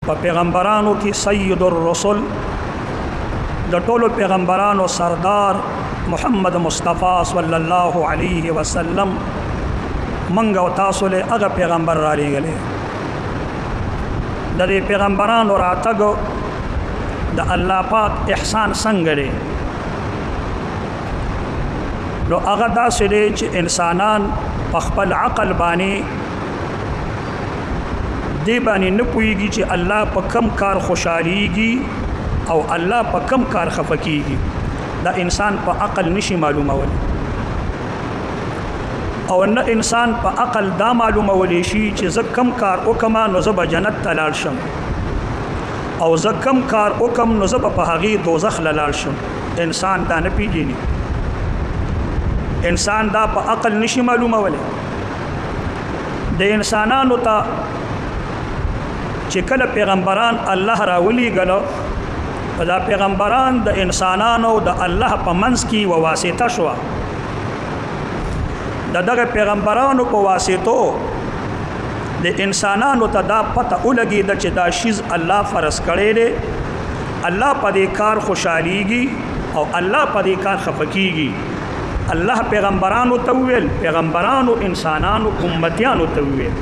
په پیغمبرانو کې سید الرسل د ټولو پیغمبرانو سردار محمد مصطفی صلی الله علیه وسلم منګ او تاسو له هغه پیغمبر را لېږلی د دې پیغمبرانو راتګ د الله پاک احسان څنګه دی نو هغه داسې دی چې انسانان په خپل عقل باندې دی باندې نه پوهېږي چې الله په کم کار خوشحالیږي او الله په کم کار خفه کېږي دا انسان په عقل نشي معلومولی او نه انسان په عقل دا معلومولی شي چې زه کم کار وکړم نو زه به جنت ته لاړ شم او زه کم کار وکړم نو زه به په هغې دوزخ له لاړ شم انسان دا نه پیژني انسان دا په عقل نشي معلومولی د انسانانو ته چې کله پیغمبران الله راولېږله دا پیغمبران د انسانانو د الله په منځ کې یوه واسطه شوه د دغه پیغمبرانو په واسطو د انسانانو ته دا پته ولګېده چې دا شیز الله فرض کړی دی الله په دې کار خوشحالیږي او الله په دې کار خفه کېږي الله پیغمبرانو ته وویل پیغمبرانو انسانانو امتیانو ته وویل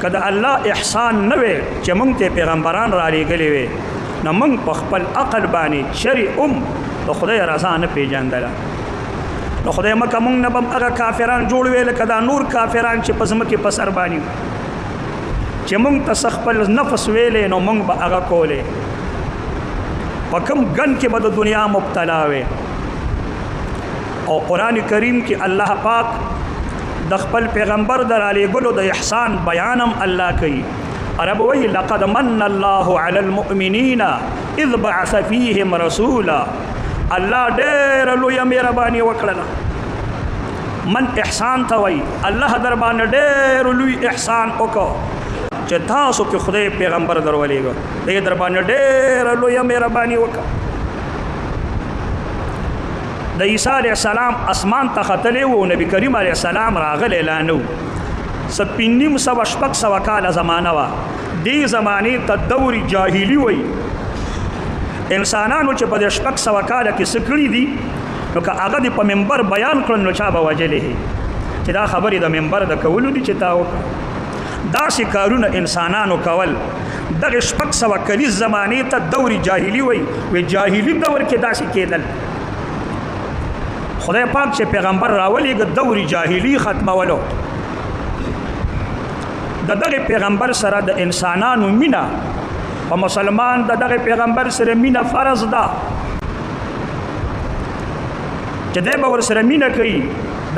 که د الله احسان نه وي چې موږ ته پیغمبران را لېږلي وي نو موږ په خپل عقل باندې شرع د خدای رضا نه پېژندله نو خدای مکه موږ نه به هغه کافران جوړ وي لکه دا نور کافران چې په ځمکې په سر باندې چې موږ ته خپل نفس ویلې نو موږ به هغه کولې په کوم ګن کې به د دنیا مبتلا وي او قرآن کریم کې الله پاک د خپل پیغمبر در علیګلو د احسان بیانم الله کوي عرب وی لقد من الله علی المؤمنین اذ بعث فیهم رسولا الله ډېر لویه مهرباني وکړله من احسان ته وی الله در باندې ډېر لوی احسان وکړو چې تاسو کې خدای پیغمبر در ولېږه دې در باندې ډېر لویه مهرباني وکړه د عیسی علیه السلام اسمان ته ختلی و نبی کریم علیه السلام راغلی لا نه و سپینیم سوه شپږ سوه کاله زمانه وه دې زمانې ته دور جاهلي وی انسانانو چې په دې شپږ سوه کاله کې څه کړي دي نو که هغه دې په منبر بیان کړل نو چا به وجلې چې دا خبرې د منبر د کولو دي چې تا وکړه داسې کارونه انسانانو کول دغه شپږ سوه کلیز زمانې ته دور جاهلي وی جاهلي دور کې داسې کېدل خدای پاک چې پیغمبر راولېږه دور جاهلي ختمولو د دغه پیغمبر سره د انسانانو مینه په مسلمان د دغه پیغمبر سره مینه فرض ده چې دی به ورسره مینه کوي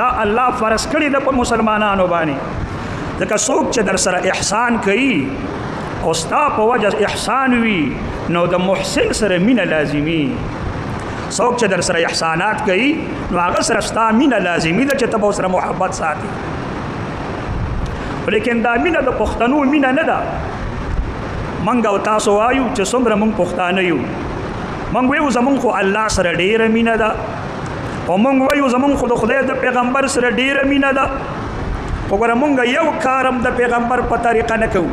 دا الله فرض کړې ده په مسلمانانو باندې ځکه څوک چې در سره احسان کوي او ستا په وجه احسان وي نو د محسن سره مینه لازمي څوک چې در سره احسانات کوي نو هغه سره ستا مینه لازمي ده چې ته به ورسره محبت ساتي لیکن دا مینه د پښتنو مینه نه ده موږ او تاسو وایو چې څومره موږ پښتانه یو موږ وایو زموږ خو الله سره ډېره مینه ده او موږ وایو زموږ خو د خدای د پیغمبر سره ډېره مینه ده خو ګوره موږ یو کارم د پیغمبر په طریقه نه کوو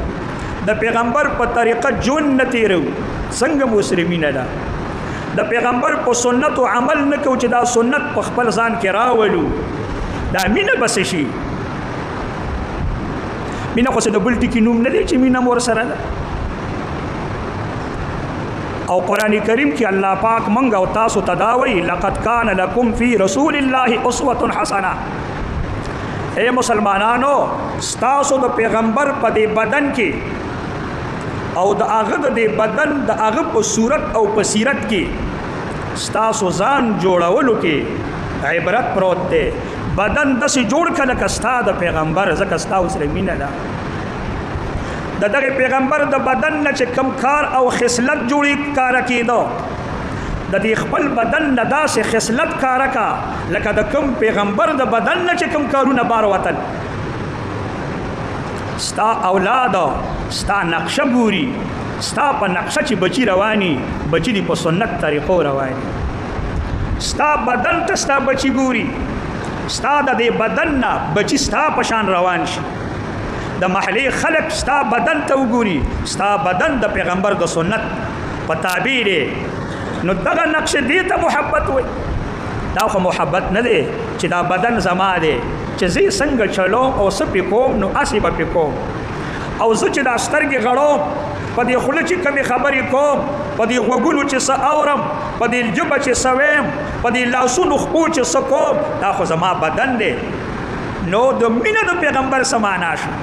د پیغمبر په طریقه ژوند نه تېرو څنګه مو سره مینه ده د پیغمبر په سنت او عمل نه کوو چې دا سنت په خپل ځان کې راولو دا مینه بس شي مینه خو څه د بل ټکي نوم نه دی چې مینه مور سره ده او قرآن کریم کې الله پاک منګ او تاسو تداوي لقد کان لکم فی رسول الله اسوه حسنه اے مسلمانانو ستاسو د پیغمبر په دې بدن کې او د هغه د بدن د هغه په صورت او په سیرت کې ستاسو ځان جوړولو کې عبرت پروت دی بدن داسې جوړ کړه لکه ستا د پیغمبر ځکه ستا سره مینه ده د دغه پیغمبر د بدن نه چې کم کار او خصلت جوړې کاره کېده د دې خپل بدن نه داسې خصلت کاره کا لکه د کوم پیغمبر د بدن نه چې کم کارونه بار وتل ستا اولاد ستا نقشه ګوري ستا په نقشه چې بچی رواني بچی دی په سنت طریقو رواني ستا بدن ته ستا بچی ګوري ستا د دې بدن نه بچی ستا په شان روان شي د محلي خلق ستا بدن ته وګوري ستا بدن د پیغمبر د سنت په تابع دی نو دغه نقش دې ته محبت وي دا خو محبت نه دی چې دا بدن زما دی چې زه څنګه چلوم او څه پې کوم نو هسې به پې کوم او زه چې دا سترګې غړوم په دې خوله چې کمې خبرې کوم په دې غوږونو چې څه اورم په دې ژبه چې څه ویم په دې لاسونو خپو چې څه کوم دا خو زما بدن دی نو د مینه د پیغمبر څه معنا شو